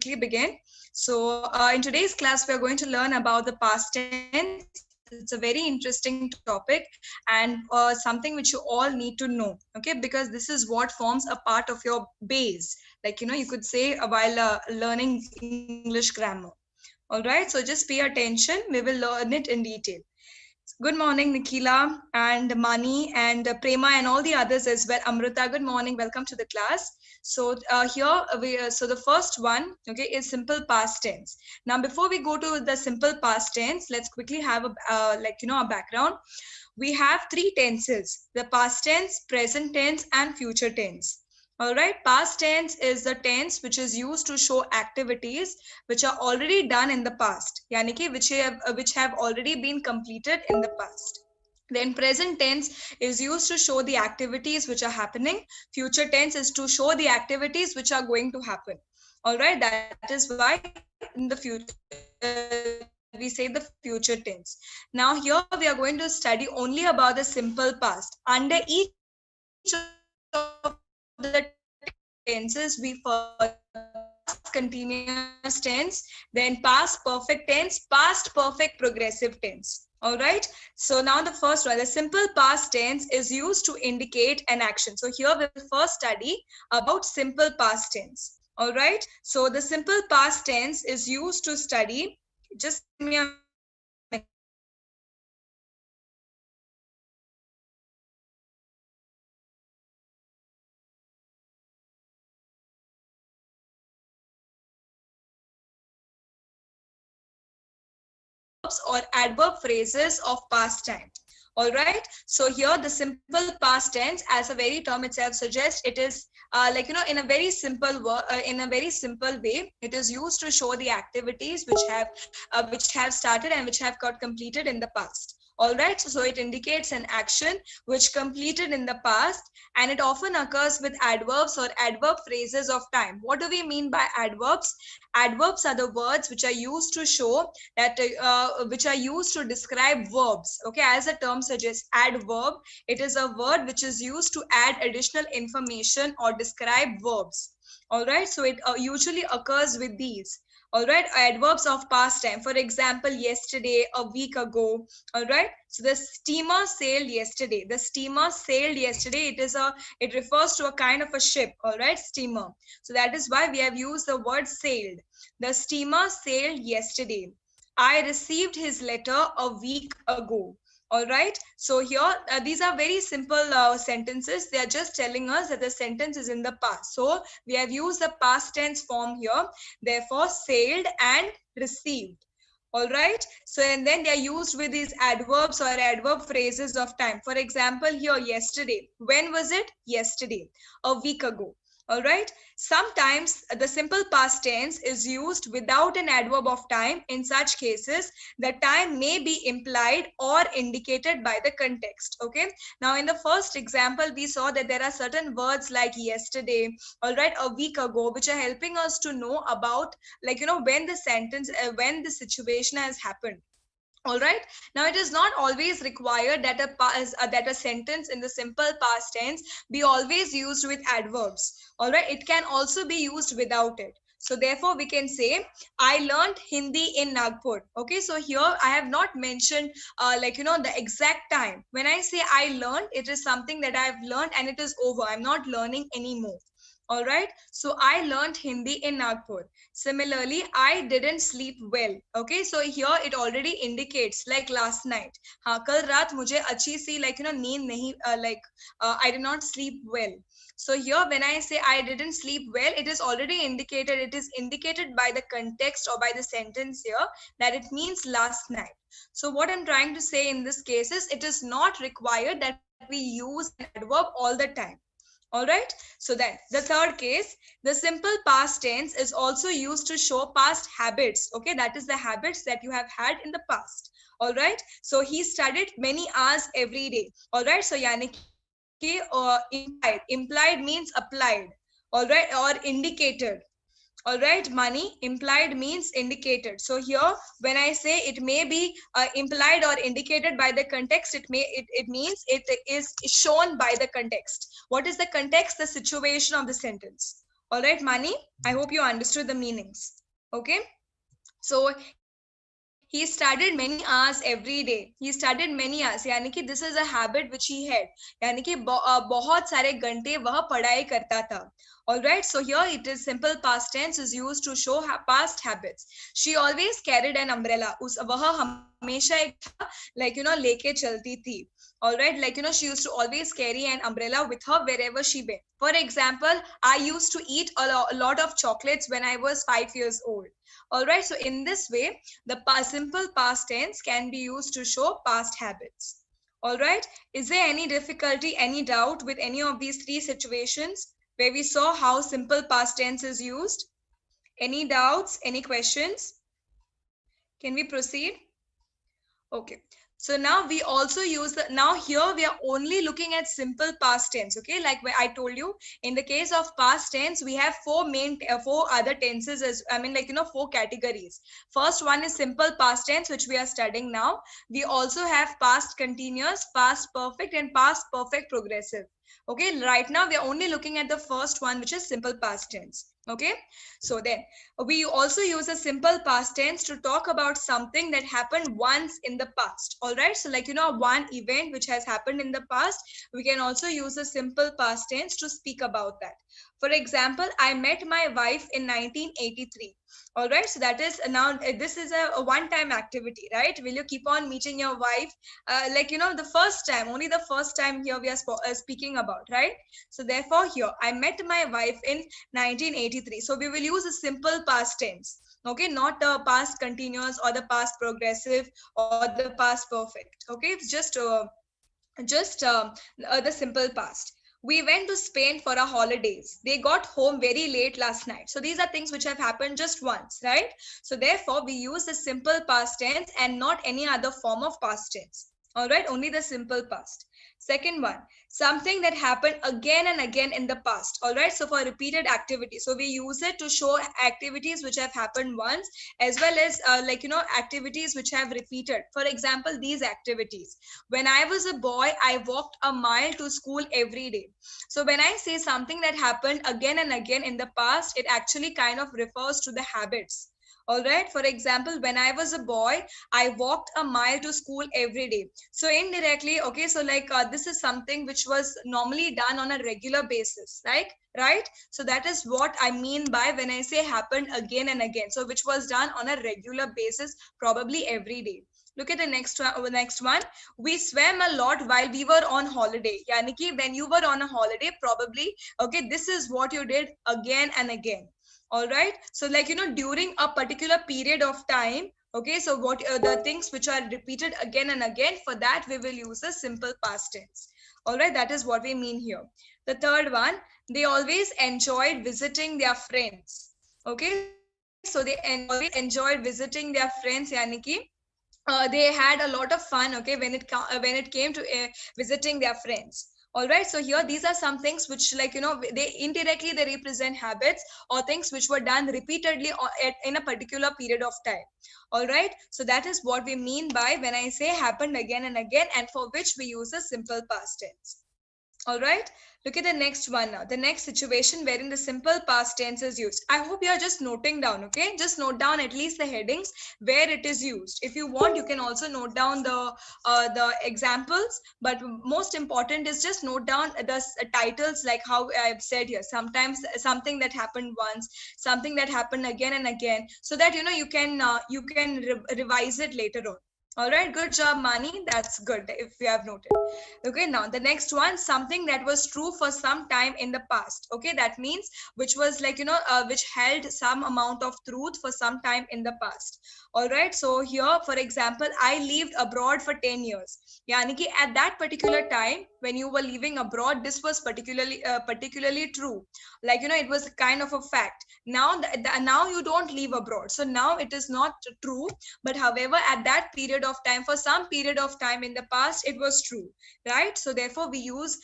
begin. So in today's class, we are going to learn about the past tense. It's a very interesting topic and something which you all need to know, okay? Because this is what forms a part of your base. Like, you could say while learning English grammar. All right, so just pay attention. We will learn it in detail. Good morning, Nikila and Mani and Prema and all the others as well. Amrita, good morning. Welcome to the class. So so the first one, okay, is simple past tense. Now, before we go to the simple past tense, let's quickly have a background. We have three tenses: the past tense, present tense, and future tense. All right, past tense is the tense which is used to show activities which are already done in the past, yani ki which have already been completed in the past. Then present tense is used to show the activities which are happening. Future tense is to show the activities which are going to happen. All right, that is why in the future we say the future tense. Now here we are going to study only about the simple past. Under each of the tenses, we further past continuous tense, then past perfect tense, past perfect progressive tense. All right. So now the first one, the simple past tense is used to indicate an action. So here we'll first study about simple past tense. All right. So the simple past tense is used to study. Just give me a minute. Or adverb phrases of past time. All right, so here the simple past tense, as a very term itself suggests, it is in a very in a very simple way, it is used to show the activities which have started and which have got completed in the past. All right, so it indicates an action which completed in the past, and it often occurs with adverbs or adverb phrases of time. What do we mean by adverbs? Adverbs are the words which are used to show that which are used to describe verbs. Okay, as the term suggests, adverb, it is a word which is used to add additional information or describe verbs. All right, so it usually occurs with these. All right, adverbs of past time. For example, yesterday, a week ago. All right, so the steamer sailed yesterday. The steamer sailed yesterday. It refers to a kind of a ship. All right, steamer. So that is why we have used the word sailed. The steamer sailed yesterday. I received his letter a week ago. All right, so here these are very simple sentences. They are just telling us that the sentence is in the past, so we have used the past tense form here. Therefore, sailed and received. All right, so and then they are used with these adverbs or adverb phrases of time. For example, here, yesterday. When was it? Yesterday. A week ago. All right, sometimes the simple past tense is used without an adverb of time. In such cases, the time may be implied or indicated by the context. Okay, now in the first example, we saw that there are certain words like yesterday, all right, a week ago, which are helping us to know about, when the sentence, when the situation has happened. All right, now it is not always required that that a sentence in the simple past tense be always used with adverbs. All right, it can also be used without it. So therefore we can say, I learned Hindi in Nagpur. Okay, so here I have not mentioned the exact time. When I say I learned, it is something that I have learned and it is over. I'm not learning anymore. All right, so I learned Hindi in Nagpur. Similarly, I didn't sleep well. Okay, so here it already indicates, like last night. हाँ, कल रात मुझे अच्छी सी नींद नहीं I did not sleep well. So here when I say I didn't sleep well, it is already indicated. It is indicated by the context or by the sentence here that it means last night. So what I'm trying to say in this case is, it is not required that we use an adverb all the time. All right, so then the third case, the simple past tense is also used to show past habits. Okay, that is the habits that you have had in the past. All right, so he studied many hours every day. All right, so yani ki implied means applied. All right, or indicated. All right, money, implied means indicated. So here when I say it may be implied or indicated by the context, it means it is shown by the context. What is the context? The situation of the sentence. All right, Mani, I hope you understood the meanings. Okay. So he started many hours every day. He started many hours, यानी कि this is a habit which he had. यानी कि बहुत सारे घंटे वह पढ़ाई करता था. All right, so here it is simple past tense is used to show past habits. She always carried an umbrella. वह हमेशा एक लेके चलती थी. All right, she used to always carry an umbrella with her wherever she went. For example, I used to eat a lot of chocolates when I was 5 years old. All right, so in this way, the simple past tense can be used to show past habits. All right, is there any difficulty, any doubt with any of these three situations where we saw how simple past tense is used? Any doubts, any questions? Can we proceed? Okay. So now we also use now here we are only looking at simple past tense. Okay, like I told you, in the case of past tense, we have four other tenses as, four categories. First one is simple past tense, which we are studying now. We also have past continuous, past perfect, and past perfect progressive. Okay, right now we are only looking at the first one, which is simple past tense. Okay, so then we also use a simple past tense to talk about something that happened once in the past. All right, so one event which has happened in the past, we can also use a simple past tense to speak about that. For example, I met my wife in 1983. All right, so that is now this is a one-time activity, right? Will you keep on meeting your wife the first time, only the first time here we are speaking about, right? So therefore here I met my wife in 1983. So we will use a simple past tense. Okay, not the past continuous or the past progressive or the past perfect. Okay, it's just the simple past. We went to Spain for our holidays. They got home very late last night. So these are things which have happened just once, right? So therefore we use the simple past tense and not any other form of past tense. All right, only the simple past. Second one, something that happened again and again in the past. All right, so for repeated activity, so we use it to show activities which have happened once, as well as activities which have repeated. For example, these activities: when I was a boy, I walked a mile to school every day. So when I say something that happened again and again in the past, it actually kind of refers to the habits. All right, for example, when I was a boy, I walked a mile to school every day. So indirectly, okay, so this is something which was normally done on a regular basis, right? So that is what I mean by when I say happened again and again. So which was done on a regular basis, probably every day. Look at the next one. We swam a lot while we were on holiday. Yani ki when you were on a holiday, probably, okay, this is what you did again and again. All right, so during a particular period of time, okay, so what are the things which are repeated again and again, for that we will use a simple past tense. All right, that is what we mean here. The third one, they always enjoyed visiting their friends. Okay, so they always enjoyed visiting their friends, yani ki they had a lot of fun, okay, when it came to visiting their friends. All right, so here these are some things which they indirectly they represent habits or things which were done repeatedly in a particular period of time. All right, so that is what we mean by when I say happened again and again, and for which we use a simple past tense. All right, look at the next one now. The next situation wherein the simple past tense is used. I hope you are just noting down, okay? Just note down at least the headings where it is used. If you want, you can also note down the examples, but most important is just note down the titles, like how I've said here. Sometimes something that happened once, something that happened again and again, so that you can revise it later on. All right, good job, Mani. That's good if you have noted. Okay, now the next one, something that was true for some time in the past. Okay, that means which was which held some amount of truth for some time in the past. All right, so here, for example, I lived abroad for 10 years. Yani ki at that particular time when you were living abroad, this was particularly true. It was kind of a fact. Now, now you don't live abroad. So now it is not true. But however, at that period period of time, for some period of time in the past, it was true, right? So therefore we use,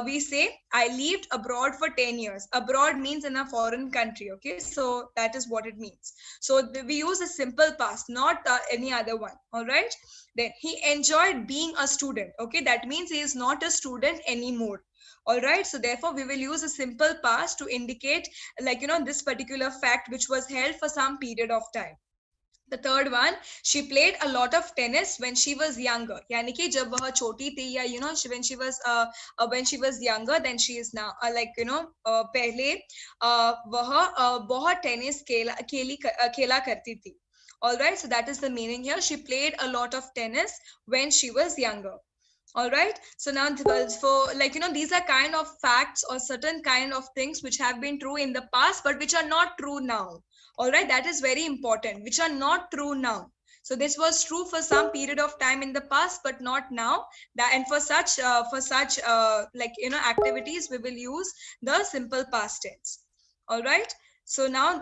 we say, I lived abroad for 10 years. Abroad means in a foreign country. Okay, so that is what it means. So we use a simple past, not any other one. All right. Then he enjoyed being a student. Okay, that means he is not a student anymore. All right, so therefore we will use a simple past to indicate, like, this particular fact which was held for some period of time. The third one, she played a lot of tennis when she was younger. यानी कि जब वह छोटी थी, या when she was younger than she is now, पहले वह बहुत टेनिस खेला करती थी. All right, so that is the meaning here. She played a lot of tennis when she was younger. All right, so now for, these are kind of facts or certain kind of things which have been true in the past but which are not true now. All right, that is very important, which are not true now. So this was true for some period of time in the past but not now. That, and for such activities, we will use the simple past tense. All right, so now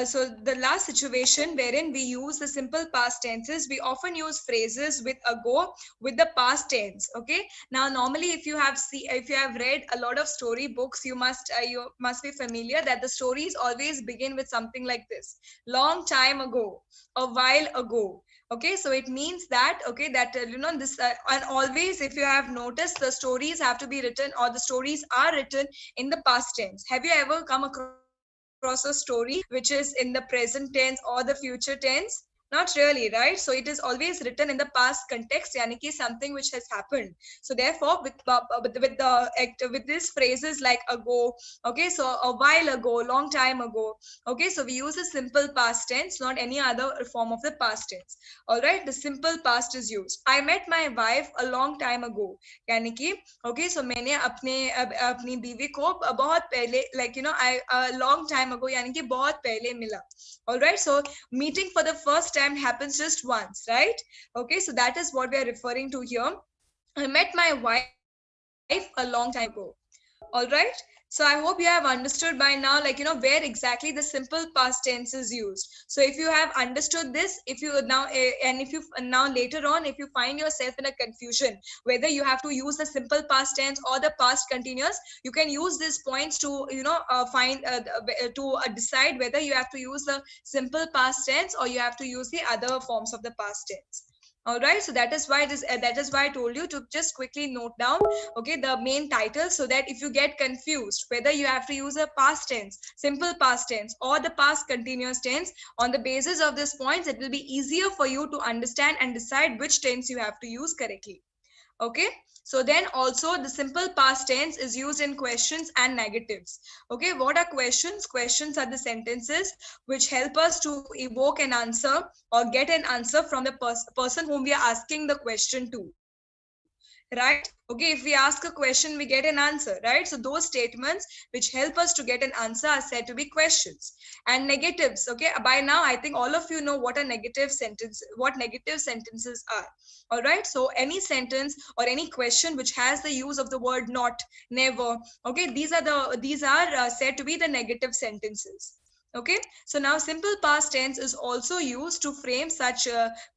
so the last situation wherein we use the simple past tenses, we often use phrases with ago with the past tense. Okay, now normally if you have read a lot of story books, you must be familiar that the stories always begin with something like this: long time ago, a while ago. Okay, so it means that, okay, that this and always, if you have noticed, the stories have to be written, or the stories are written in the past tense. Have you ever come across a story which is in the present tense or the future tense? Not really, right? So it is always written in the past context, yani ki something which has happened. So therefore, with these phrases like ago, okay, so a while ago, long time ago, okay, so we use a simple past tense, not any other form of the past tense. All right, the simple past is used. I met my wife a long time ago, yani ki, okay, so मैंने अपनी बीवी को बहुत पहले, a long time ago, yani ki बहुत पहले मिला. All right, so meeting for the first time happens just once, right? Okay, so that is what we are referring to here. I met my wife a long time ago. All right, so I hope you have understood by now, where exactly the simple past tense is used. So if you have understood this, if you now and if you now later on, if you find yourself in a confusion whether you have to use the simple past tense or the past continuous, you can use these points to decide whether you have to use the simple past tense or you have to use the other forms of the past tense. All right, so that is why I told you to just quickly note down, okay, the main title, so that if you get confused whether you have to use a past tense, simple past tense, or the past continuous tense, on the basis of these points, it will be easier for you to understand and decide which tense you have to use correctly. Okay, so then also the simple past tense is used in questions and negatives. Okay, what are questions? Questions are the sentences which help us to evoke an answer or get an answer from the person whom we are asking the question to, right? Okay, if we ask a question, we get an answer, right? So those statements which help us to get an answer are said to be questions. And negatives, okay, by now I think all of you know what negative sentences are. All right, so any sentence or any question which has the use of the word not, never, okay, these are said to be the negative sentences. Okay, so now simple past tense is also used to frame such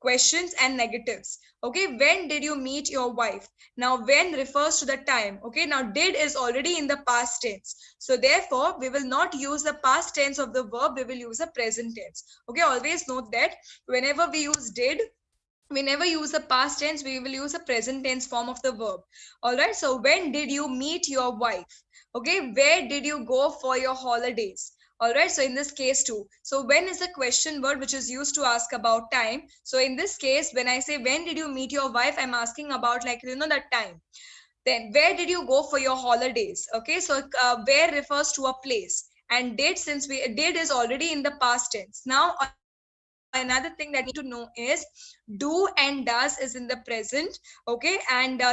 questions and negatives. Okay, when did you meet your wife? Now when refers to the time. Okay, now did is already in the past tense, so therefore we will not use the past tense of the verb, we will use the present tense. Okay, always note that whenever we use did, we never use the past tense, we will use a present tense form of the verb. All right, so when did you meet your wife? Okay, where did you go for your holidays? All right, so in this case too, so when is a question word which is used to ask about time. So in this case, when I say when did you meet your wife, I'm asking about the time. Then where did you go for your holidays? Okay, so where refers to a place, and did, since we did is already in the past tense. Now another thing that you need to know is do and does is in the present. Okay, and do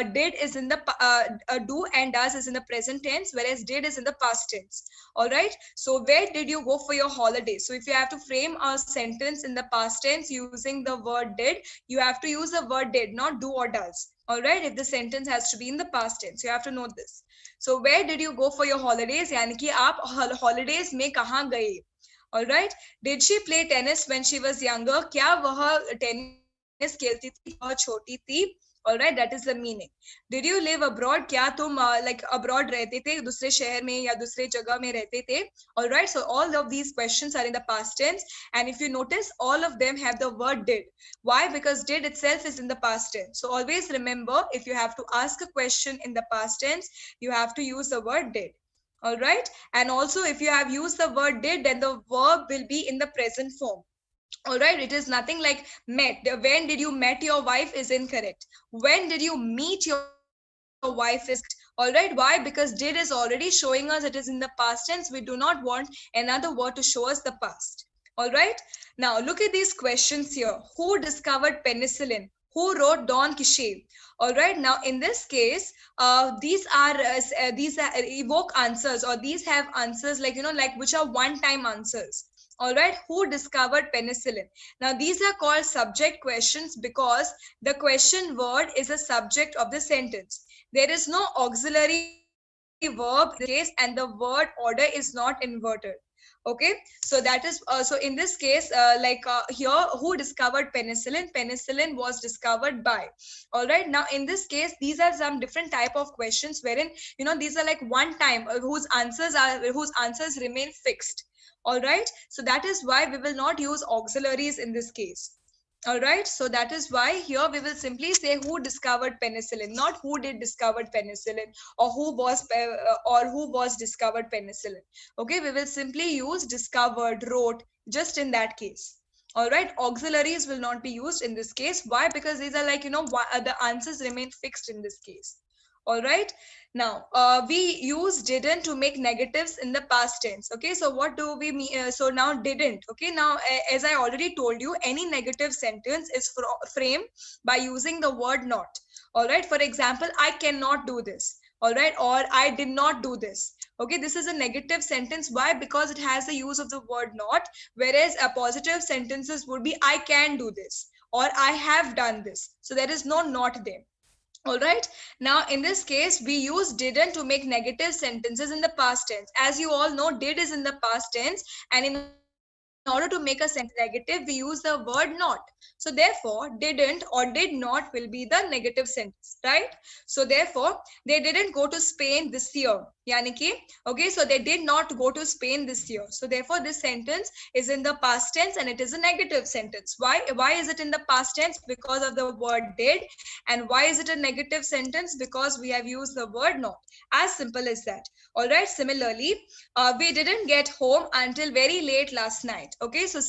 and does is in the present tense, whereas did is in the past tense. All right, so where did you go for your holidays? So if you have to frame a sentence in the past tense using the word did, you have to use the word did, not do or does. All right, if the sentence has to be in the past tense, you have to note this. So where did you go for your holidays, यानी कि आप holidays में कहाँ गए? All right, did she play tennis when she was younger? क्या वह tennis खेला करती थी टेनिस खेलती थी बहुत छोटी थी. All right, that is the meaning. Did you live abroad? क्या तुम like abroad रहते थे, दूसरे शहर में या दूसरे जगह में रहते थे? All right, so all of these questions are in the past tense, and if you notice, all of them have the word did. Why? Because did itself is in the past tense. So always remember, if you have to ask a question in the past tense, you have to use the word did. All right, and also if you have used the word did, then the verb will be in the present form. All right, it is nothing like met. When did you met your wife is incorrect. When did you meet your wife is correct. All right, why? Because did is already showing us it is in the past tense. We do not want another word to show us the past. All right, now look at these questions here. Who discovered penicillin? Who wrote Don Quixote? All right, now in this case, these are evoke answers, or these have answers like, like which are one-time answers. All right, who discovered penicillin? Now these are called subject questions because the question word is a subject of the sentence. There is no auxiliary verb in this case, and the word order is not inverted. Okay, so that is so in this case, here, who discovered penicillin? Penicillin was discovered by. All right, now in this case, these are some different type of questions wherein, these are like one time, whose answers remain fixed. All right, so that is why we will not use auxiliaries in this case. All right, so that is why here we will simply say who discovered penicillin, not who did discovered penicillin, or who was discovered penicillin. Okay, we will simply use discovered, wrote, just in that case. All right, auxiliaries will not be used in this case. Why? Because these are like, the answers remain fixed in this case. All right, now we use didn't to make negatives in the past tense. Okay, so what do we mean? So now didn't. Okay, now as I already told you, any negative sentence is framed by using the word not. All right, for example, I cannot do this. All right, or I did not do this. Okay, this is a negative sentence. Why? Because it has the use of the word not, whereas a positive sentences would be I can do this or I have done this. So there is no not there. All right, now in this case we use didn't to make negative sentences in the past tense. As you all know, did is in the past tense, and in order to make a sentence negative we use the word not. So therefore didn't or did not will be the negative sentence, right? So therefore they didn't go to Spain this year, yani ki, okay, so they did not go to Spain this year. So therefore this sentence is in the past tense and it is a negative sentence. Why is it in the past tense? Because of the word did. And why is it a negative sentence? Because we have used the word not. As simple as that. All right, similarly, we didn't get home until very late last night. Okay, so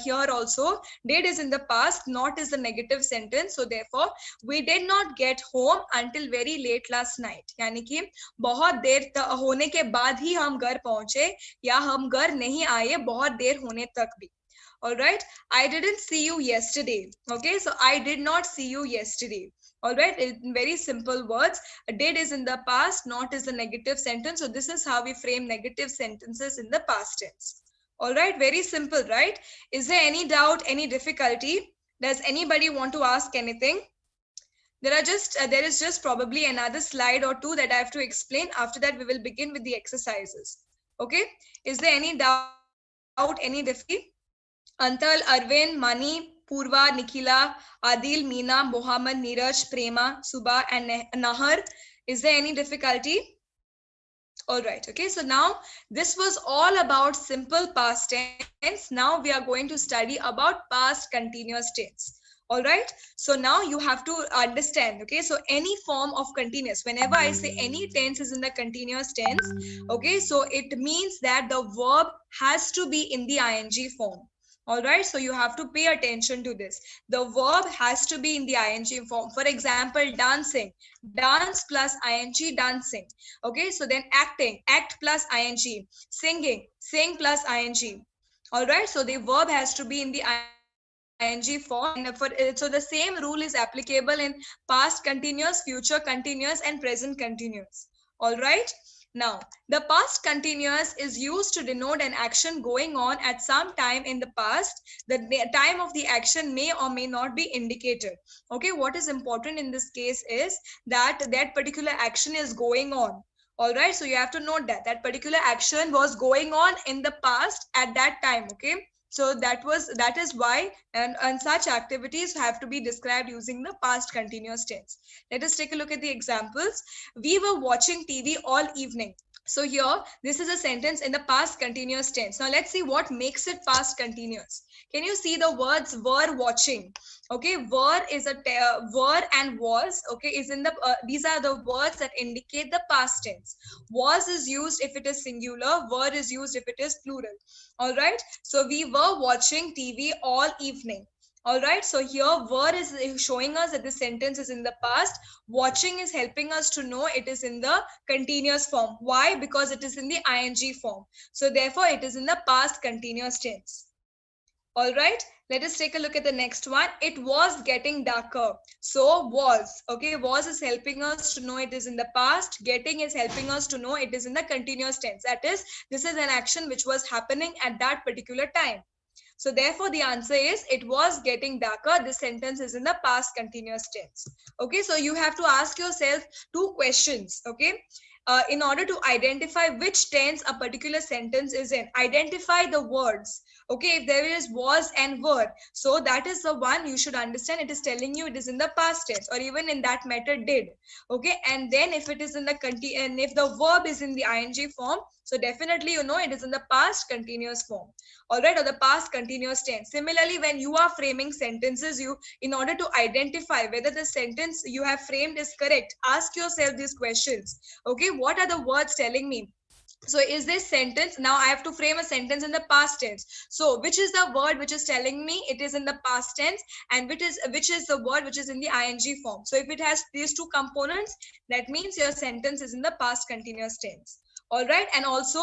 here also did is in the past, not is the negative sentence. So therefore we did not get home until very late last night, यानी कि बहुत देर होने के बाद ही हम घर पहुंचे, या हम घर नहीं आए बहुत देर होने तक भी. All right, I didn't see you yesterday. Okay, so I did not see you yesterday. All right, in very simple words, did is in the past, not is the negative sentence. So this is how we frame negative sentences in the past tense. All right, very simple, right? Is there any doubt, any difficulty? Does anybody want to ask anything? There is just probably another slide or two that I have to explain. After that, we will begin with the exercises. Okay, is there any doubt, any difficulty? Antal, Arvind, Mani, Purva, Nikhila, Adil, Meena, Mohammed, Neeraj, Prema, Subha, and Nahar. Is there any difficulty? All right. Okay. So now this was all about simple past tense. Now we are going to study about past continuous tense. All right. So now you have to understand. Okay. So any form of continuous, whenever I say any tense is in the continuous tense, okay, so it means that the verb has to be in the ing form. All right, so you have to pay attention to this. The verb has to be in the ing form. For example, dancing, dance plus ing, dancing. Okay, so then acting, act plus ing, singing, sing plus ing. All right, so the verb has to be in the ing form, and so the same rule is applicable in past continuous, future continuous, and present continuous. All right. Now, the past continuous is used to denote an action going on at some time in the past. The time of the action may or may not be indicated. Okay, what is important in this case is that that particular action is going on. All right, so you have to note that that particular action was going on in the past at that time. Okay, So that is why, and such activities have to be described using the past continuous tense. Let us take a look at the examples. We were watching TV all evening. So here, this is a sentence in the past continuous tense. Now let's see what makes it past continuous. Can you see the words were watching? Okay, were is were and was. Okay, is in the these are the words that indicate the past tense. Was is used if it is singular. Were is used if it is plural. All right. So we were watching TV all evening. All right. So here, were is showing us that the sentence is in the past. Watching is helping us to know it is in the continuous form. Why? Because it is in the ing form. So therefore, it is in the past continuous tense. All right, let us take a look at the next one. It was getting darker. So was, okay, was is helping us to know it is in the past. Getting is helping us to know it is in the continuous tense. That is, this is an action which was happening at that particular time. So therefore, the answer is it was getting darker. This sentence is in the past continuous tense. Okay, so you have to ask yourself two questions. Okay, in order to identify which tense a particular sentence is in, identify the words. Okay, if there is was and were, so that is the one you should understand. It is telling you it is in the past tense, or even in that matter did. Okay, and then if it is in the and if the verb is in the ing form, so definitely you know it is in the past continuous form. All right, or the past continuous tense. Similarly, when you are framing sentences, you, in order to identify whether the sentence you have framed is correct, ask yourself these questions. Okay, what are the words telling me? So is this sentence, now I have to frame a sentence in the past tense. So which is the word which is telling me it is in the past tense, and which is the word which is in the ing form? So if it has these two components, that means your sentence is in the past continuous tense. All right, and also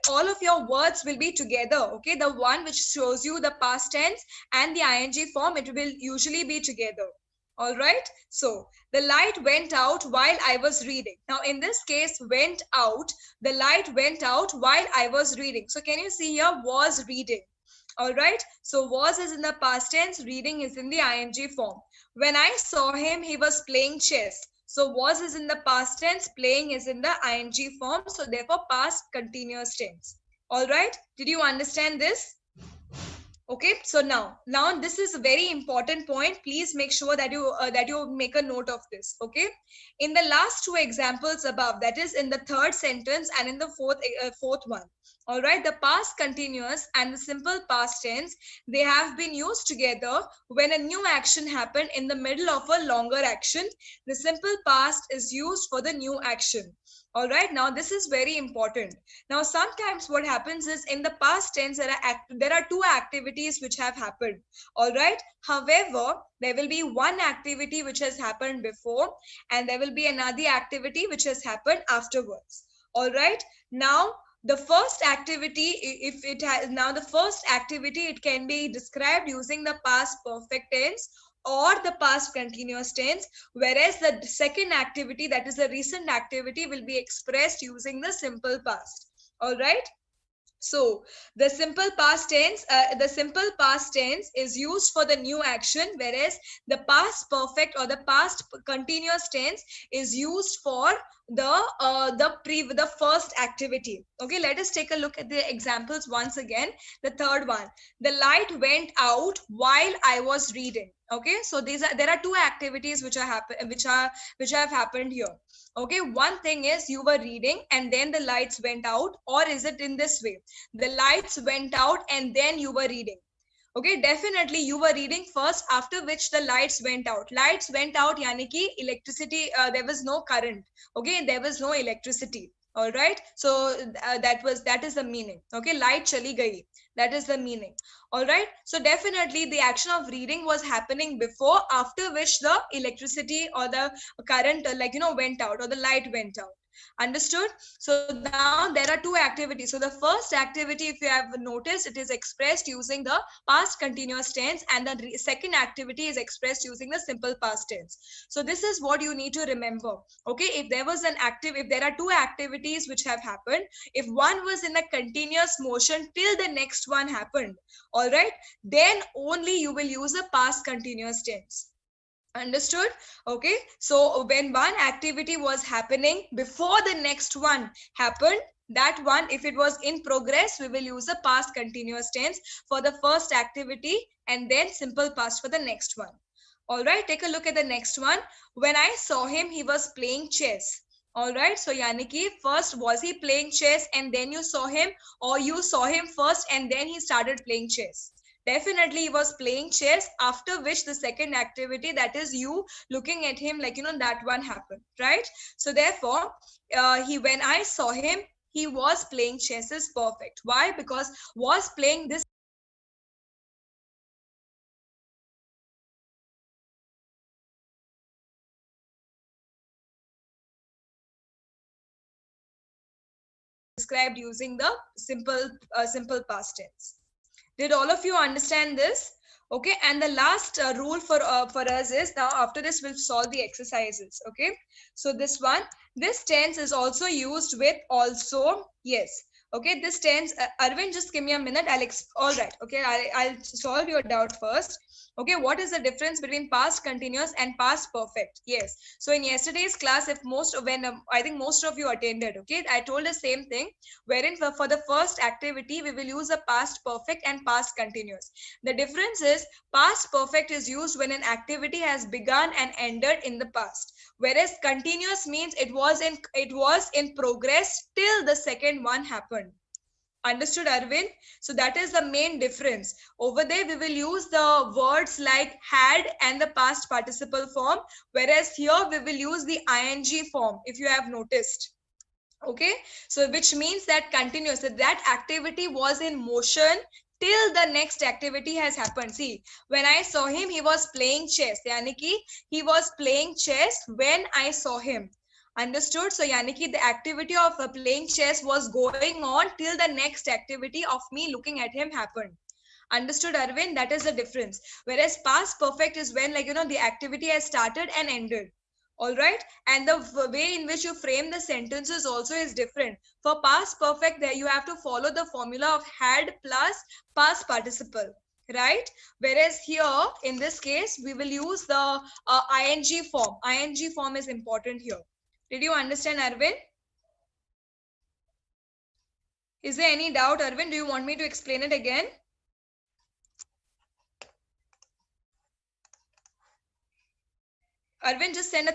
all of your words will be together. Okay, the one which shows you the past tense and the ing form, it will usually be together. All right, so the light went out while I was reading. Now in this case, went out, the light went out while I was reading. So can you see here, was reading? All right, so was is in the past tense, reading is in the ing form. When I saw him, he was playing chess. So was is in the past tense, playing is in the ing form, so therefore past continuous tense. All right, did you understand this? Okay, so now this is a very important point. Please make sure that you make a note of this. Okay, in the last two examples above, that is in the third sentence and in the fourth one. All right, the past continuous and the simple past tense, they have been used together when a new action happened in the middle of a longer action. The simple past is used for the new action. All right, now this is very important. Now sometimes what happens is in the past tense there are two activities which have happened. All right, however, there will be one activity which has happened before, and there will be another activity which has happened afterwards. All right, now the first activity, if it has, now the first activity, it can be described using the past perfect tense or the past continuous tense, whereas the second activity, that is the recent activity, will be expressed using the simple past. All right, so the simple past tense is used for the new action, whereas the past perfect or the past continuous tense is used for the first activity. Okay, let us take a look at the examples once again. The third one, the light went out while I was reading. Okay, so there are two activities which have happened here. Okay, one thing is you were reading and then the lights went out, or is it in this way, the lights went out and then you were reading? Okay, definitely you were reading first, after which the lights went out. Lights went out yani ki electricity, there was no current. Okay, there was no electricity. All right, so that is the meaning. Okay, light chali gayi, that is the meaning. All right, so definitely the action of reading was happening before, after which the electricity or the current went out, or the light went out. Understood? So now there are two activities. So the first activity, if you have noticed, it is expressed using the past continuous tense, and the second activity is expressed using the simple past tense. So this is what you need to remember. Okay, if there are two activities which have happened, if one was in a continuous motion till the next one happened, all right, then only you will use a past continuous tense. Understood? Okay, so when one activity was happening before the next one happened, That one, if it was in progress, we will use a past continuous tense for the first activity and then simple past for the next one. All right, take a look at the next one. When I saw him, he was playing chess. All right, so Yaniki, first was he playing chess and then you saw him, or you saw him first and then he started playing chess? Definitely he was playing chess, after which the second activity, that is you looking at him, like, that one happened, right? So therefore, when I saw him, he was playing chess is perfect. Why? Because was playing, this described using the simple past tense. Did all of you understand this? Okay, and the last rule for us is, now after this we'll solve the exercises. Okay, so this tense is also used with also, yes. Okay, this tense, Arvind, just give me a minute. All right. Okay, I'll solve your doubt first. Okay, what is the difference between past continuous and past perfect? Yes. So in yesterday's class, if I think most of you attended, okay, I told the same thing, wherein for the first activity, we will use a past perfect and past continuous. The difference is past perfect is used when an activity has begun and ended in the past, whereas continuous means it was in progress till the second one happened. Understood, Arvind? So that is the main difference. Over there, we will use the words like had and the past participle form, whereas here we will use the ing form, if you have noticed. Okay, so which means that continuous, that activity was in motion till the next activity has happened. See, when I saw him, he was playing chess. Yani ki he was playing chess when I saw him. Understood? So yani ki the activity of playing chess was going on till the next activity of me looking at him happened. Understood, Arvind? That is the difference. Whereas past perfect is when, like, the activity has started and ended. All right, and the way in which you frame the sentences also is different. For past perfect, there you have to follow the formula of had plus past participle, right? Whereas here in this case we will use the ing form. Ing form is important here. Did you understand, Arvind? Is there any doubt, Arvind? Do you want me to explain it again? Arvind, just send a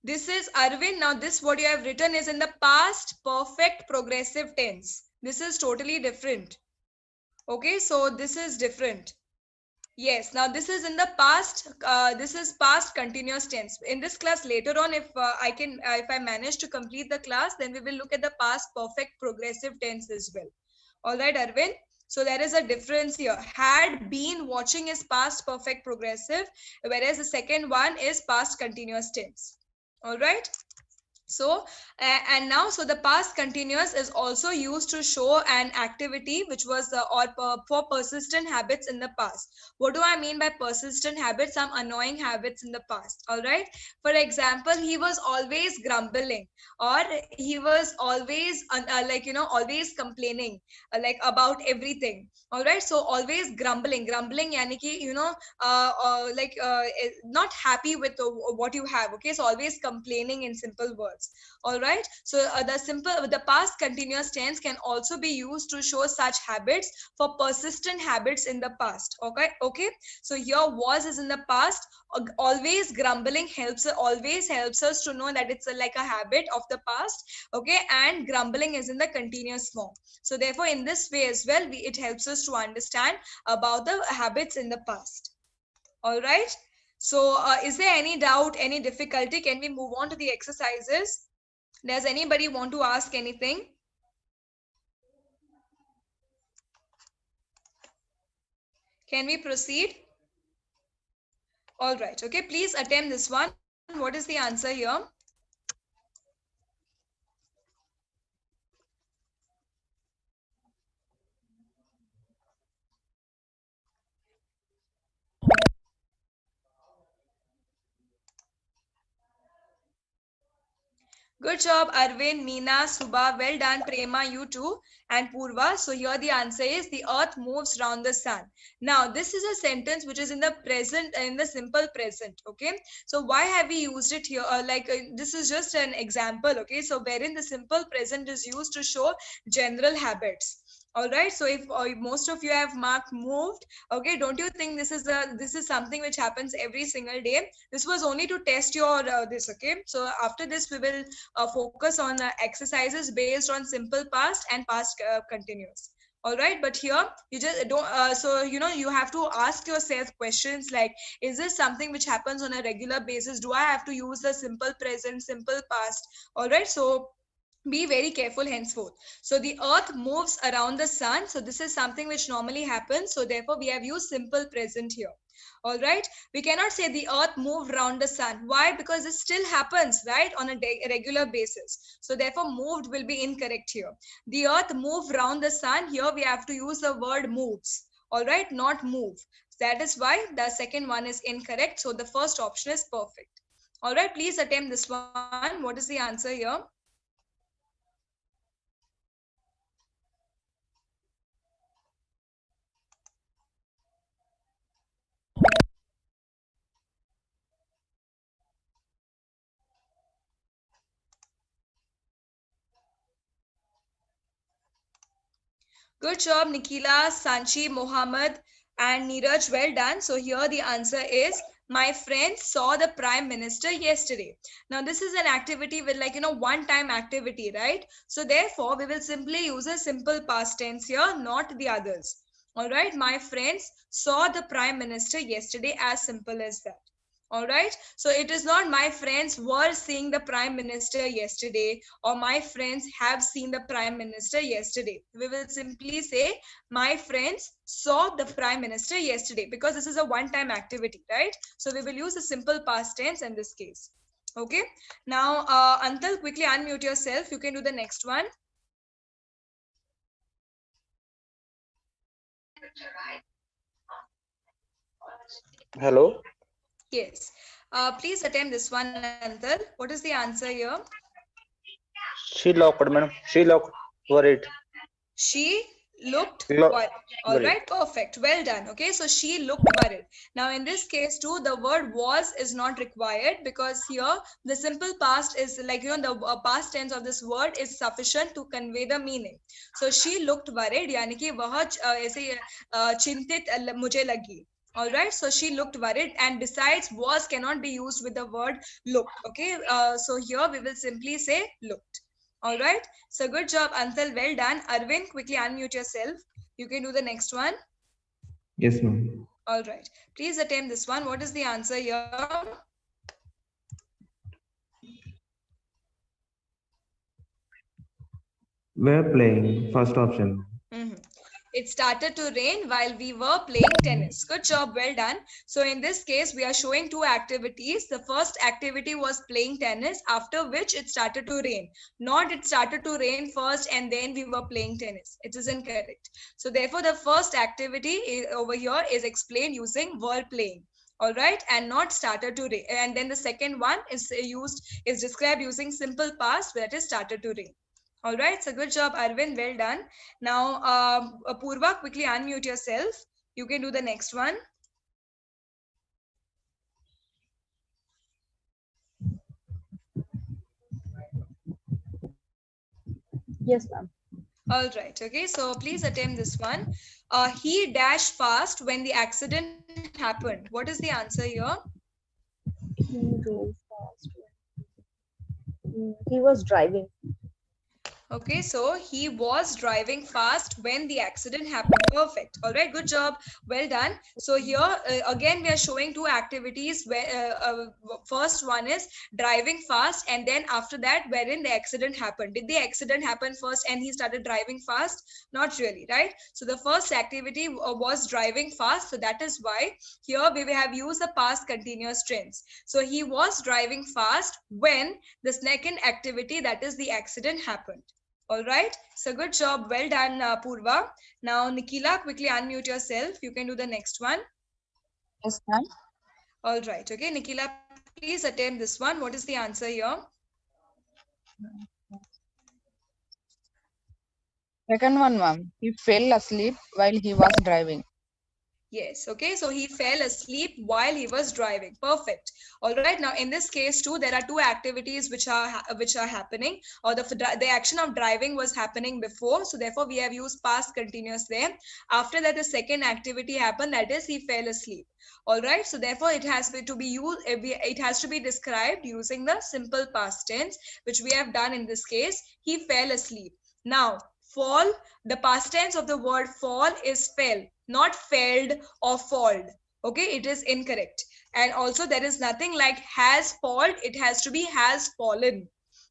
this is Arvind. Now this what you have written is in the past perfect progressive tense. This is totally different. Okay, so this is different. Yes, now this is in the past. This is past continuous tense. In this class later on, if I manage to complete the class, then we will look at the past perfect progressive tense as well. All right, Arvind. So there is a difference here. Had been watching is past perfect progressive, whereas the second one is past continuous tense. All right. So and now, so the past continuous is also used to show an activity which was for persistent habits in the past. What do I mean by persistent habits? Some annoying habits in the past. All right, for example, he was always grumbling, or he was always always complaining, like about everything. All right, so always grumbling yani ki, not happy with what you have. Okay, so always complaining in simple words. All right, so the past continuous tense can also be used to show such habits for persistent habits in the past. Okay, so here was is in the past. Always grumbling always helps us to know that it's like a habit of the past. Okay, and grumbling is in the continuous form. So therefore in this way as well, it helps us to understand about the habits in the past. All right, so is there any doubt, any difficulty? Can we move on to the exercises? Does anybody want to ask anything? Can we proceed? All right, okay, please attempt this one. What is the answer here? Good job, Arvind, Meena, Subha. Well done, Prema, you too, and Purva. So here the answer is the earth moves round the sun. Now, this is a sentence which is in the present, in the simple present. Okay. So why have we used it here? This is just an example. Okay. So wherein the simple present is used to show general habits. All right. So if most of you have marked moved, okay, don't you think this is something which happens every single day? This was only to test your this. Okay. So after this, we will focus on exercises based on simple past and past continuous. All right, but here you just don't so you have to ask yourself questions like, is this something which happens on a regular basis? Do I have to use the simple present, simple past? All right, so be very careful henceforth. So the earth moves around the sun, so this is something which normally happens, so therefore we have used simple present here. All right, we cannot say the earth moved around the sun. Why? Because this still happens, right, on a regular basis, so therefore moved will be incorrect here. The earth moved around the sun, here we have to use the word moves. All right, not move. That is why the second one is incorrect, so the first option is perfect. All right, please attempt this one. What is the answer here? Good job, Nikila, Sanchi, Mohammed, and Neeraj. Well done. So here the answer is, my friends saw the Prime Minister yesterday. Now this is an activity with one-time activity, right? So therefore we will simply use a simple past tense here, not the others. All right, my friends saw the Prime Minister yesterday, as simple as that. All right, so it is not my friends were seeing the Prime Minister yesterday or my friends have seen the Prime Minister yesterday. We will simply say my friends saw the Prime Minister yesterday, because this is a one time activity, right? So we will use a simple past tense in this case. Okay, now Antal, quickly unmute yourself. You can do the next one. Hello. Yes, please attempt this one, Antal. What is the answer here? She locked, madam. She locked. Worried. She looked Lo- worried. All Worried. right, perfect. Well done. Okay, so she looked worried. Now, in this case, too, the word was is not required, because here the simple past is the past tense of this word is sufficient to convey the meaning. So, she looked worried, यानी कि वह ऐसे चिंतित मुझे लगी. All right, so she looked worried, and besides, was cannot be used with the word looked. Okay, so here we will simply say looked. All right. So good job, Antal. Well done. Arvind, quickly unmute yourself. You can do the next one. Yes, ma'am. All right. Please attempt this one. What is the answer here? We're playing. First option. Mhm. It started to rain while we were playing tennis. Good job, well done. So in this case, we are showing two activities. The first activity was playing tennis, after which it started to rain. Not it started to rain first and then we were playing tennis. It is incorrect. So therefore, the first activity over here is explained using were playing. All right, and not started to rain. And then the second one is described using simple past, where it is started to rain. All right, so good job, Arvind. Well done. Now, Purva, quickly unmute yourself. You can do the next one. Yes, ma'am. All right, okay, so please attempt this one. He dashed fast when the accident happened. What is the answer here? He drove fast. He was driving. Okay, so he was driving fast when the accident happened. Perfect. All right, good job. Well done. So here again we are showing two activities. Where first one is driving fast, and then after that wherein the accident happened. Did the accident happen first and he started driving fast? Not really, right? So the first activity was driving fast. So that is why here we have used the past continuous tense. So he was driving fast when the second activity, that is the accident, happened. All right. So good job. Well done, Purva. Now, Nikila, quickly unmute yourself. You can do the next one. Yes, ma'am. All right. Okay, Nikila, please attempt this one. What is the answer here? Second one, ma'am. He fell asleep while he was driving. Yes, okay, so he fell asleep while he was driving. Perfect. All right, now in this case too, there are two activities which are happening, or the action of driving was happening before, so therefore we have used past continuous there. After that, the second activity happened, that is he fell asleep. All right, so therefore it has to be used, it has to be described using the simple past tense, which we have done in this case. He fell asleep. Now, fall, the past tense of the word fall is fell, not failed or falled. Okay, it is incorrect. And also there is nothing like has falled, it has to be has fallen.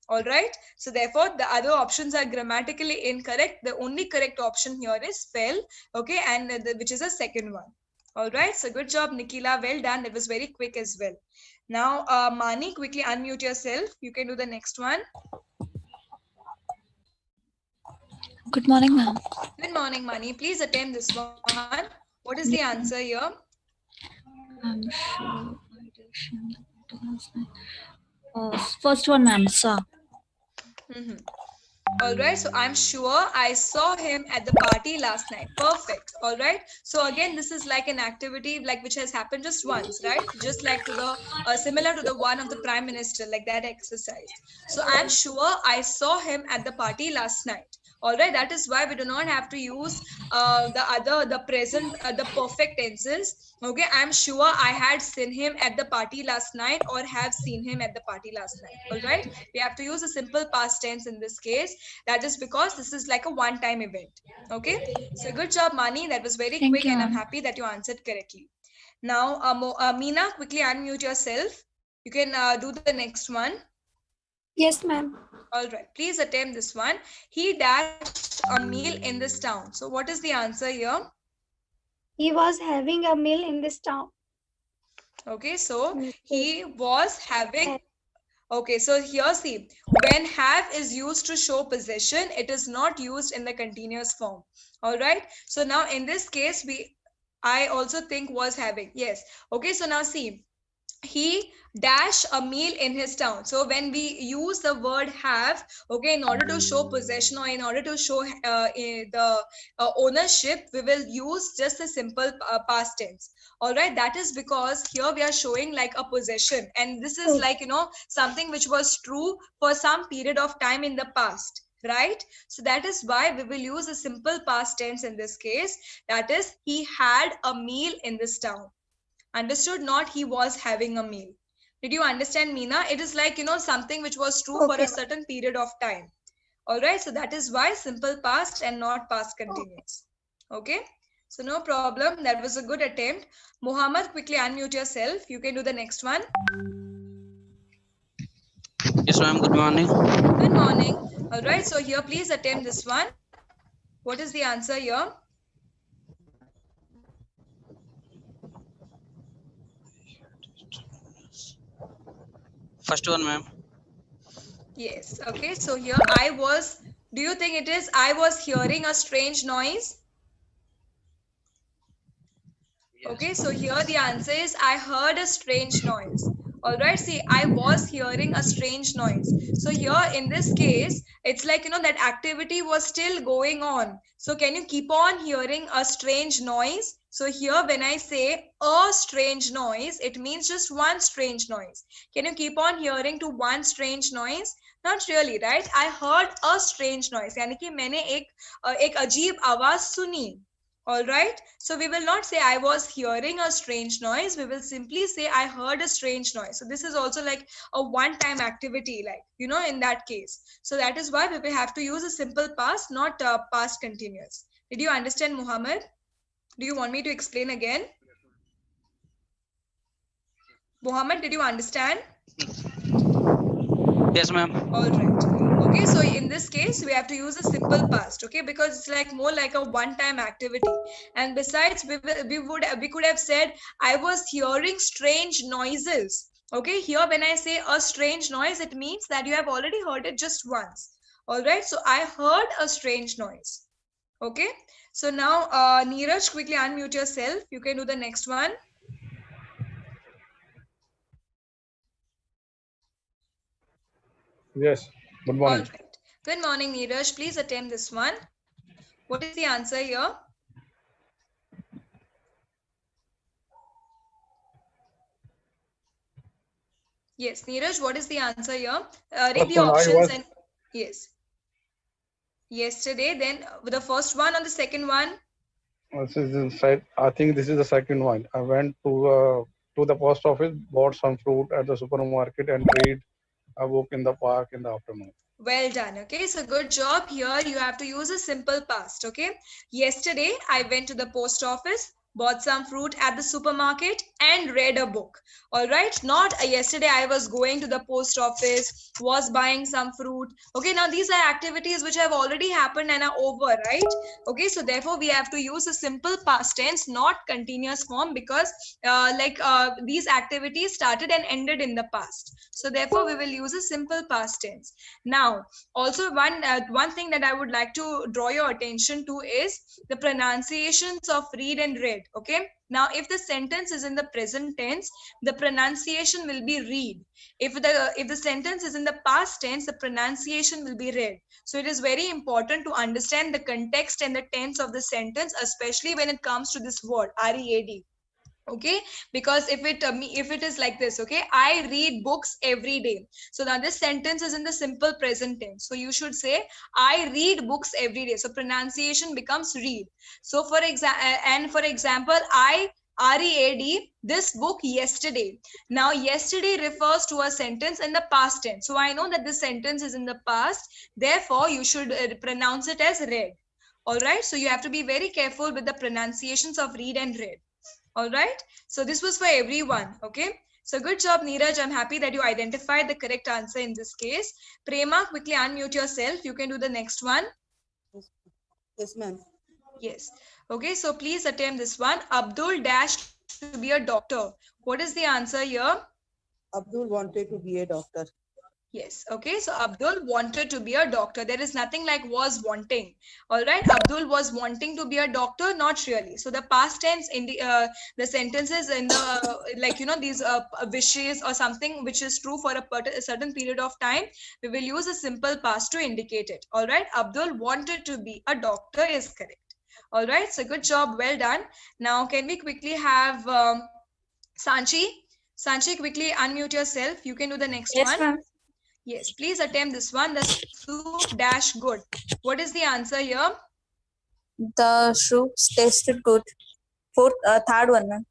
All right, so therefore the other options are grammatically incorrect. The only correct option here is fell. Okay, and which is a second one. All right, so good job, Nikila, well done. That was very quick as well. Now Mani, quickly unmute yourself. You can do the next one. Good morning, ma'am. Good morning, Mani. Please attempt this one. What is the answer here? I'm sure. First one, ma'am. Saw. All right, so I'm sure I saw him at the party last night. Perfect. All right, so again, this is like an activity like which has happened just once, right? Just like to the similar to the one of the prime minister, like that exercise. So I'm sure I saw him at the party last night. All right, that is why we do not have to use the present, the perfect tenses. Okay, I'm sure I had seen him at the party last night, or have seen him at the party last night. All right, we have to use a simple past tense in this case. That is because this is like a one-time event. Okay, so good job, Mani. That was very Thank quick, you, and I'm ma'am. happy that you answered correctly. Now, Meena, quickly unmute yourself. You can do the next one. Yes, ma'am. All right, please attempt this one. He dashed a meal in this town. So what is the answer here? He was having a meal in this town. Okay, so he was having. Okay, so here see, when have is used to show possession, it is not used in the continuous form. All right, so now in this case, I also think was having. Yes. Okay, so now see, he dash a meal in his town. So when we use the word have, okay, in order to show possession, or in order to show the ownership, we will use just a simple past tense. All right, that is because here we are showing like a possession, and this is like, you know, something which was true for some period of time in the past, right? So that is why we will use a simple past tense in this case. That is, he had a meal in this town. Understood? Not he was having a meal. Did you understand, Meena? It is like, you know, something which was true for a certain period of time. All right, so that is why simple past and not past continuous. Okay, so no problem. That was a good attempt. Muhammad, quickly unmute yourself. You can do the next one. Yes, ma'am. Good morning. Good morning. All right, so here please attempt this one. What is the answer here? First one, ma'am. Yes. Okay, so here do you think it is I was hearing a strange noise? Okay, so here the answer is I heard a strange noise. All right, see, I was hearing a strange noise. So here in this case, it's like, you know, that activity was still going on. So can you keep on hearing a strange noise? So here when I say a strange noise, it means just one strange noise. Can you keep on hearing to one strange noise? Not really, right? I heard a strange noise. यानी कि मैंने एक अजीब आवाज सुनी. All right, so we will not say I was hearing a strange noise. We will simply say I heard a strange noise. So this is also like a one-time activity, like, you know, in that case. So that is why we will have to use a simple past, not past continuous. Did you understand, Muhammad? Do you want me to explain again? Muhammad, did you understand? Yes, ma'am. All right. Okay, so in this case, we have to use a simple past, okay, because it's like more like a one-time activity. And besides, we could have said, I was hearing strange noises. Okay, here when I say a strange noise, it means that you have already heard it just once. All right, so I heard a strange noise. Okay, so now Neeraj, quickly unmute yourself. You can do the next one. Yes. Good All morning. right. Good morning, Neeraj. Please attempt this one. What is the answer here? Yes, Neeraj, what is the answer here? Read First the one, I options was. and yes. Yesterday, then the first one or the second one? This is I think this is the second one. I went to the post office, bought some fruit at the supermarket, and read a book in the park in the afternoon. Well done. Okay, so good job. Here you have to use a simple past. Okay, yesterday I went to the post office, bought some fruit at the supermarket, and read a book. All right, not yesterday I was going to the post office, was buying some fruit. Okay, now these are activities which have already happened and are over, right? Okay, so therefore we have to use a simple past tense, not continuous form, because these activities started and ended in the past. So therefore we will use a simple past tense. Now, also one thing that I would like to draw your attention to is the pronunciations of read and read. Okay. Now, if the sentence is in the present tense, the pronunciation will be read. If the sentence is in the past tense, the pronunciation will be read. So it is very important to understand the context and the tense of the sentence, especially when it comes to this word read. Okay, because if it is like this, okay, I read books every day. So now this sentence is in the simple present tense, so you should say I read books every day. So pronunciation becomes read. So for example, I read this book yesterday. Now yesterday refers to a sentence in the past tense, so I know that this sentence is in the past, therefore you should pronounce it as read. All right, so you have to be very careful with the pronunciations of read and read. All right. So this was for everyone. Okay. So good job, Neeraj. I'm happy that you identified the correct answer in this case. Prema, quickly unmute yourself. You can do the next one. Yes, ma'am. Yes. Okay. So please attempt this one. Abdul dash to be a doctor. What is the answer here? Abdul wanted to be a doctor. Yes. Okay. So Abdul wanted to be a doctor. There is nothing like was wanting. All right. Abdul was wanting to be a doctor. Not really. So the past tense in the sentences in the these wishes or something which is true for a certain period of time, we will use a simple past to indicate it. All right. Abdul wanted to be a doctor is correct. All right. So good job. Well done. Now can we quickly have Sanchi? Sanchi, quickly unmute yourself. You can do the next Yes, one. ma'am. Yes, please attempt this one. The soup dash good. What is the answer here? The soup tasted good. Third one, ma'am.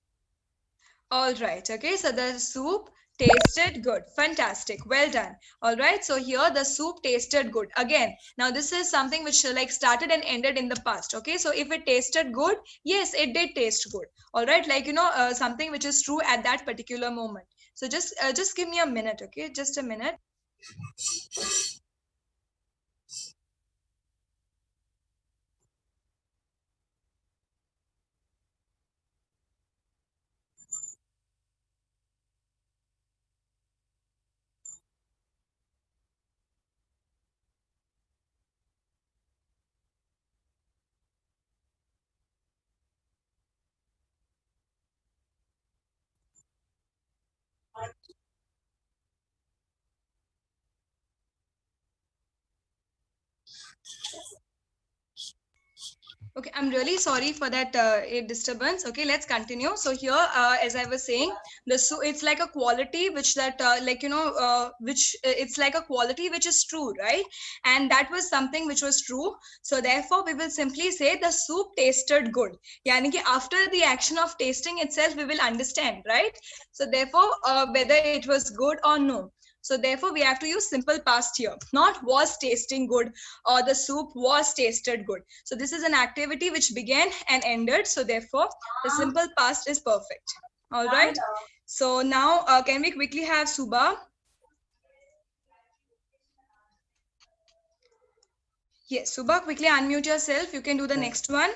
All right. Okay. So the soup tasted good. Fantastic. Well done. All right. So here the soup tasted good. Again, now this is something which like started and ended in the past. Okay. So if it tasted good, yes, it did taste good. All right. Something which is true at that particular moment. So just give me a minute. Okay. Just a minute. Okay, I'm really sorry for that disturbance. Okay, let's continue. So here, as I was saying, it's like a quality which it's like a quality which is true, right? And that was something which was true. So therefore, we will simply say the soup tasted good. Yani ki after the action of tasting itself, we will understand, right? So therefore, whether it was good or no. So therefore, we have to use simple past here, not was tasting good or the soup was tasted good. So this is an activity which began and ended. So therefore, the simple past is perfect. All right. So now, can we quickly have Suba? Yes, Suba, quickly unmute yourself. You can do the next one.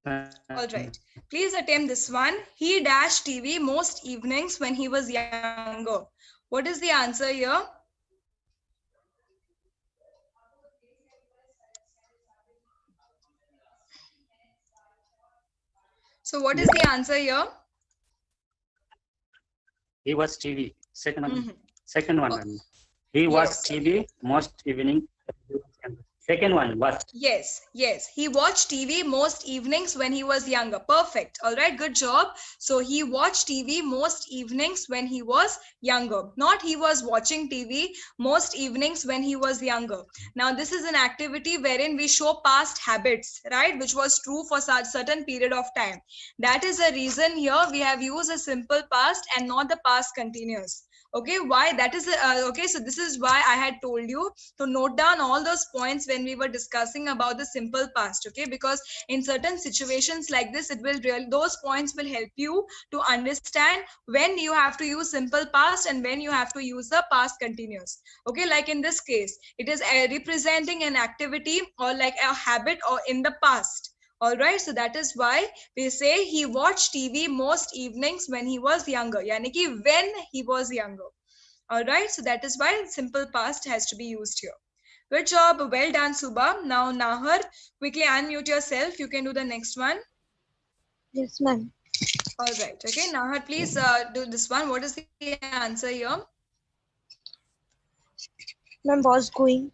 All right. Please attempt this one. He dashed TV most evenings when he was younger. What is the answer here? So what is the answer here? He was TV. Second one. Mhm. Second one. Oh, Ma'am. He Yes. watched TV most evening. Second one, what? Yes, yes. He watched TV most evenings when he was younger. Perfect. All right, good job. So he watched TV most evenings when he was younger. Not he was watching TV most evenings when he was younger. Now, this is an activity wherein we show past habits, right? Which was true for such certain period of time. That is the reason here we have used a simple past and not the past continuous. Okay, why? That is okay. So this is why I had told you to note down all those points when we were discussing about the simple past. Okay, because in certain situations like this, it will really, those points will help you to understand when you have to use simple past and when you have to use the past continuous. Okay, like in this case, it is representing an activity or like a habit or in the past. All right, so that is why we say he watched TV most evenings when he was younger. Yani ki when he was younger. All right, so that is why simple past has to be used here. Good job. Well done, Suba. Now, Nahar, quickly unmute yourself. You can do the next one. Yes, ma'am. All right. Okay, Nahar, please do this one. What is the answer here? Ma'am was going.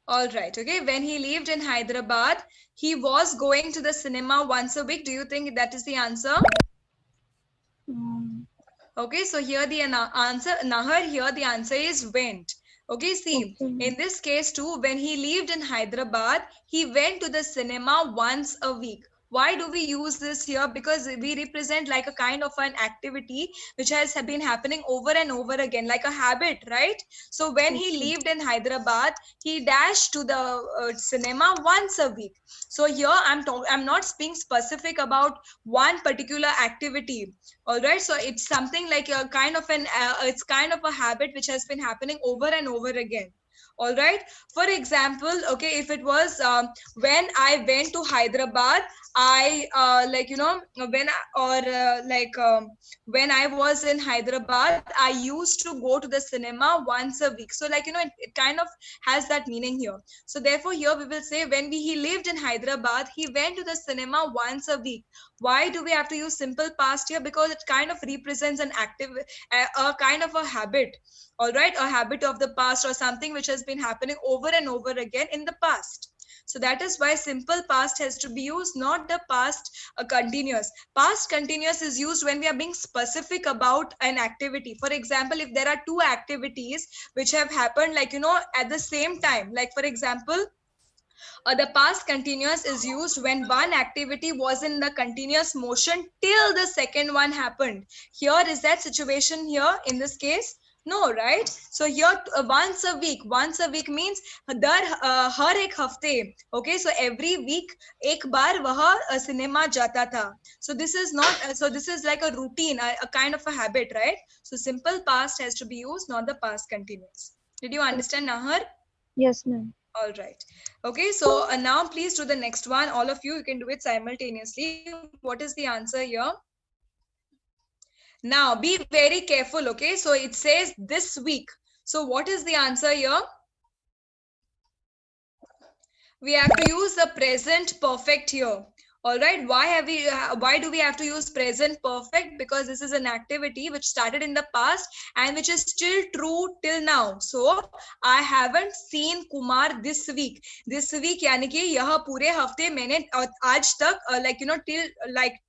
All right. Okay, when he lived in Hyderabad, he was going to the cinema once a week. Do you think that is the answer? Okay, so here the answer, Nahar, here the answer is went. Okay, see, Okay. in this case too, when he lived in Hyderabad, he went to the cinema once a week. Why do we use this here? Because we represent like a kind of an activity which has been happening over and over again, like a habit, right? So when he Okay. lived in Hyderabad, he dashed to the cinema once a week. So here I'm not being specific about one particular activity. All right, so it's something like a kind of an it's kind of a habit which has been happening over and over again. All right, for example, okay, if it was when I went to Hyderabad, I like when when I was in Hyderabad, I used to go to the cinema once a week. So like it kind of has that meaning here. So therefore here we will say when he lived in Hyderabad, he went to the cinema once a week. Why do we have to use simple past here? Because it kind of represents an active a kind of a habit. All right, a habit of the past or something which has been happening over and over again in the past. So that is why simple past has to be used, not the past continuous. Past continuous is used when we are being specific about an activity. For example, if there are two activities which have happened like at the same time, like for example, the past continuous is used when one activity was in the continuous motion till the second one happened. Here is that situation here in this case. No, right? So here once a week means हर एक हफ्ते. Okay, so every week एक बार वह cinema जाता था. So this is not so this is like a routine, a kind of a habit, right? So simple past has to be used, not the past continuous. Did you understand, Nahar? Yes, ma'am. All right. Okay, so now please do the next one. All of you can do it simultaneously. What is the answer here? Now, be very careful, okay? So it says this week. So what is the answer here? We have to use the present perfect here. All right, why do we have to use present perfect? Because this is an activity which started in the past and which is still true till now. So I haven't seen Kumar this week. This week यानी कि यह पूरे हफ्ते मैंने आज तक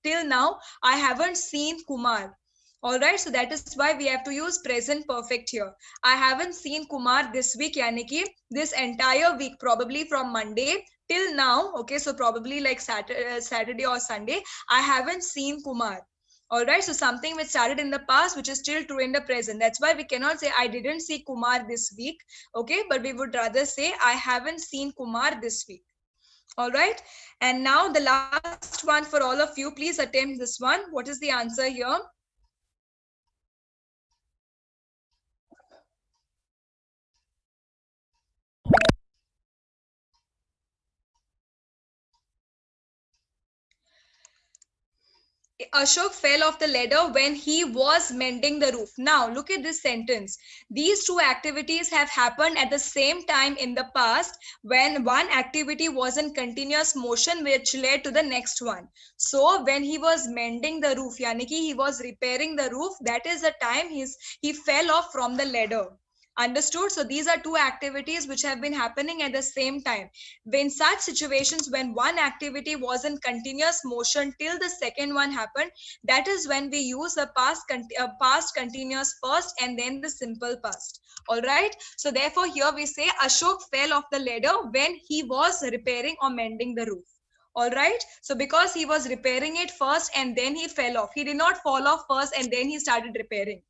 till now I haven't seen Kumar. All right, so that is why we have to use present perfect here. I haven't seen Kumar this week, yani ki this entire week, probably from Monday till now. Okay, so probably like Saturday or Sunday, I haven't seen Kumar. All right, so something which started in the past, which is still true in the present. That's why we cannot say I didn't see Kumar this week. Okay, but we would rather say I haven't seen Kumar this week. All right, and now the last one for all of you. Please attempt this one. What is the answer here? Ashok fell off the ladder when he was mending the roof. Now, look at this sentence. These two activities have happened at the same time in the past when one activity was in continuous motion which led to the next one. So, when he was mending the roof, yani ki he was repairing the roof, that is the time he fell off from the ladder. Understood? So these are two activities which have been happening at the same time. In such situations, when one activity was in continuous motion till the second one happened, that is when we use a past continuous first and then the simple past. All right. So therefore, here we say Ashok fell off the ladder when he was repairing or mending the roof. All right. So because he was repairing it first and then he fell off, he did not fall off first and then he started repairing.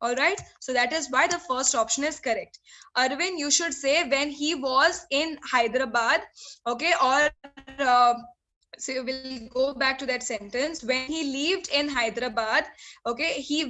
All right. So that is why the first option is correct. Arvind, you should say when he was in Hyderabad. Okay. Or so we'll go back to that sentence. When he lived in Hyderabad, okay, he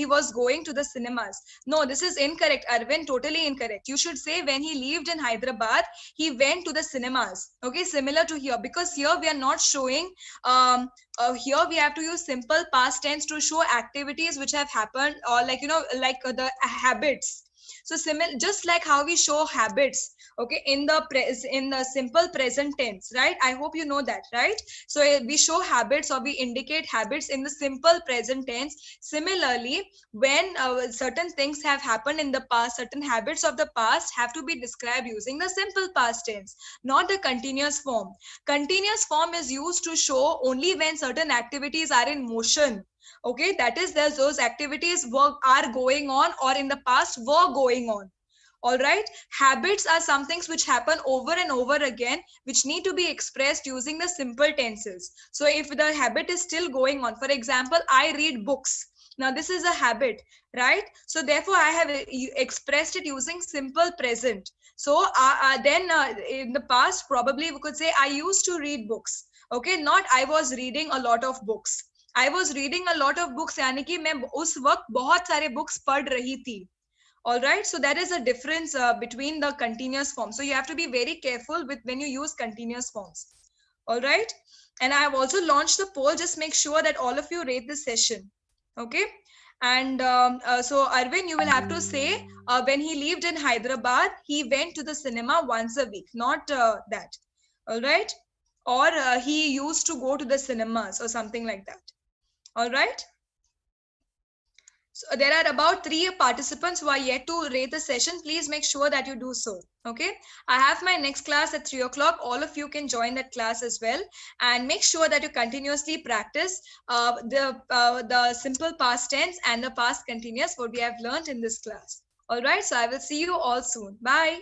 was going to the cinemas. No, this is incorrect, Arvind. Totally incorrect. You should say when he lived in Hyderabad, he went to the cinemas. Okay, similar to here, because here we are not showing. Here we have to use simple past tense to show activities which have happened, or like the habits. So similar, just like how we show habits, okay, in the simple present tense, right? I hope you know that, right? So we show habits or we indicate habits in the simple present tense. Similarly, when certain things have happened in the past, certain habits of the past have to be described using the simple past tense, not the continuous form. Continuous form is used to show only when certain activities are in motion. Okay, that is, there's those activities are going on or in the past were going on. All right. Habits are some things which happen over and over again, which need to be expressed using the simple tenses. So if the habit is still going on, for example, I read books. Now this is a habit, right? So therefore I have expressed it using simple present. So then in the past, probably we could say I used to read books. Okay, not I was reading a lot of books. I was reading a lot of books, यानी कि मैं उस वक्त बहुत सारे books पढ़ रही थी. All right. So there is a difference between the continuous forms. So you have to be very careful with when you use continuous forms. All right. And I have also launched the poll. Just make sure that all of you rate this session. Okay. And so Arvind, you will have to say when he lived in Hyderabad, he went to the cinema once a week, not that. All right. Or he used to go to the cinemas or something like that. All right. So there are about 3 participants who are yet to rate the session. Please make sure that you do so. Okay. I have my next class at 3 o'clock. All of you can join that class as well. And make sure that you continuously practice the simple past tense and the past continuous what we have learned in this class. All right. So I will see you all soon. Bye.